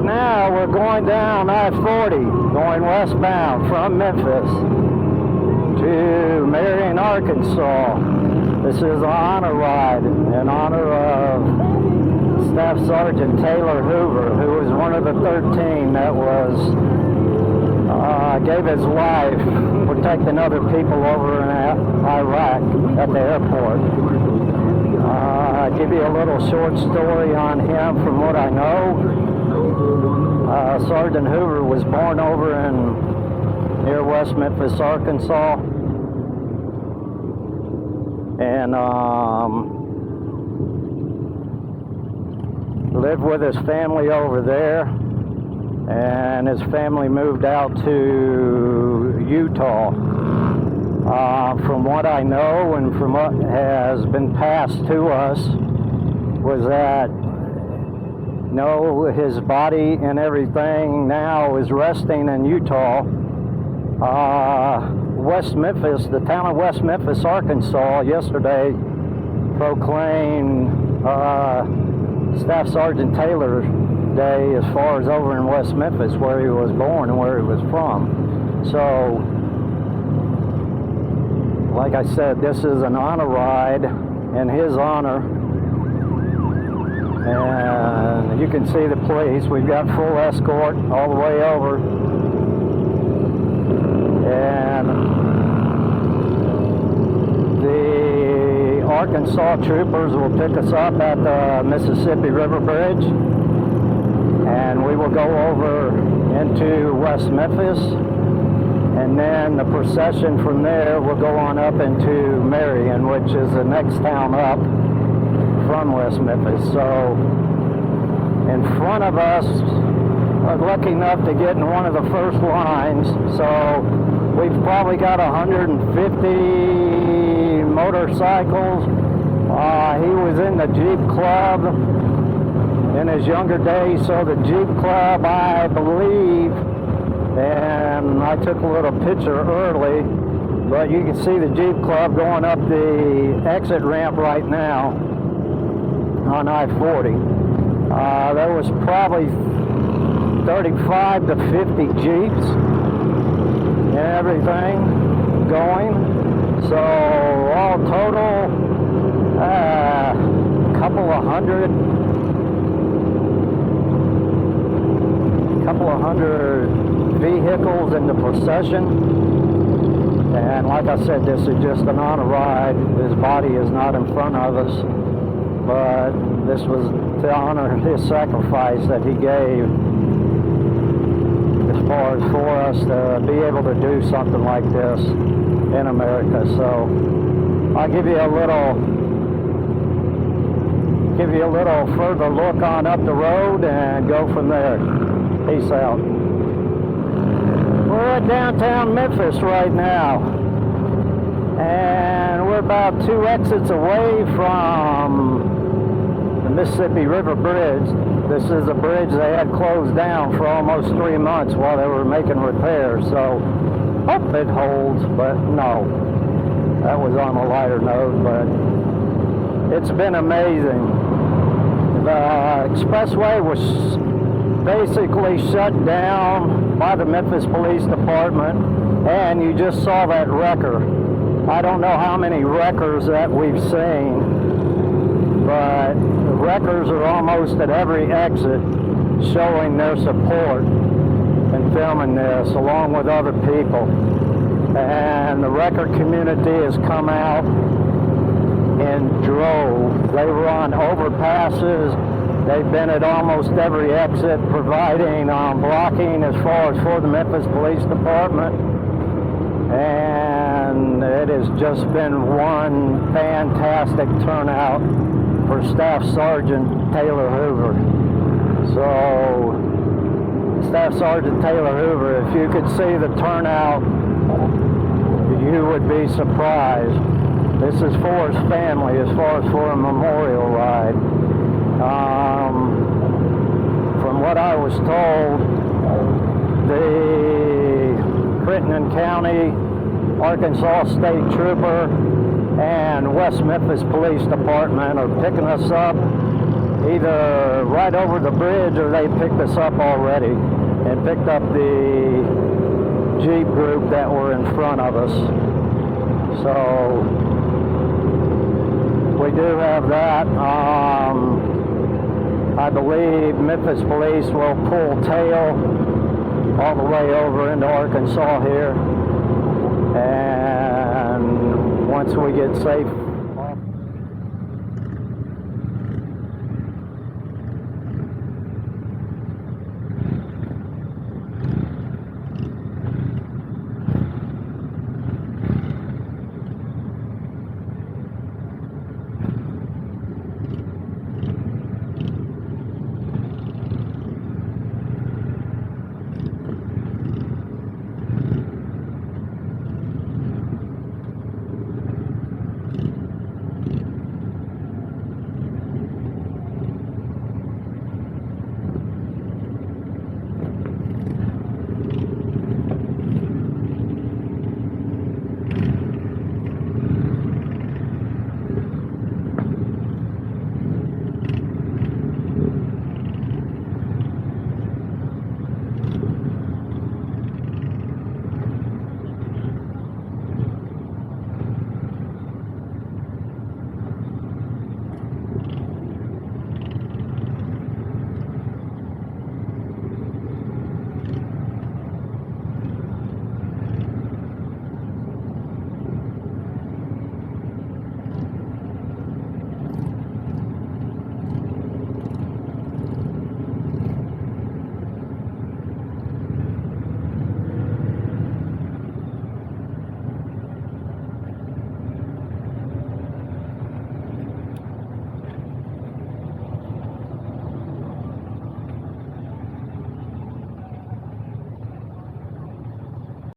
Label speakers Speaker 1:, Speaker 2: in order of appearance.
Speaker 1: right now we're going down I-40, going westbound from Memphis to Marion, Arkansas. This is an honor ride in honor of Staff Sergeant Taylor Hoover, who was one of the 13 that gave his life protecting other people over in Iraq at the airport. I'll give you a little short story on him from what I know. Sergeant Hoover was born over near West Memphis, Arkansas, and lived with his family over there, and his family moved out to Utah. From what I know and from what has been passed to us was that his body and everything now is resting in Utah. West Memphis, the town of West Memphis, Arkansas, yesterday proclaimed Staff Sergeant Taylor Day as far as over in West Memphis, where he was born and where he was from. So, like I said, this is an honor ride in his honor. And you can see the police. We've got full escort all the way over. And the Arkansas troopers will pick us up at the Mississippi River Bridge. And we will go over into West Memphis. And then the procession from there will go on up into Marion, which is the next town up from West Memphis. So in front of us, I was lucky enough to get in one of the first lines. So we've probably got 150 motorcycles. He was in the Jeep Club in his younger days. So the Jeep Club, I believe, and I took a little picture early, but you can see the Jeep Club going up the exit ramp right now on I-40. There was probably 35 to 50 Jeeps and everything going. So all total, couple of hundred vehicles in the procession. And like I said, this is just an honor ride. His body is not in front of us, but this was to honor his sacrifice that he gave as far as for us to be able to do something like this in America. So I'll give you a little further look on up the road and go from there. Peace out. We're at downtown Memphis right now, and we're about 2 exits away from the Mississippi River Bridge. This is a bridge they had closed down for almost 3 months while they were making repairs. So, hope it holds, but no. That was on a lighter note, but it's been amazing. The expressway was basically shut down by the Memphis Police Department, and you just saw that wrecker. I don't know how many wreckers that we've seen, but the wreckers are almost at every exit showing their support and filming this along with other people. And the wrecker community has come out in droves. They were on overpasses. They've been at almost every exit providing blocking as far as for the Memphis Police Department. And it has just been one fantastic turnout for Staff Sergeant Taylor Hoover. So, Staff Sergeant Taylor Hoover, if you could see the turnout, you would be surprised. This is for his family as far as for a memorial ride. From what I was told, the Crittenden County, Arkansas State Trooper, and West Memphis Police Department are picking us up either right over the bridge or they picked us up already and picked up the Jeep group that were in front of us. So we do have that. I believe Memphis police will pull tail all the way over into Arkansas here, and once we get safe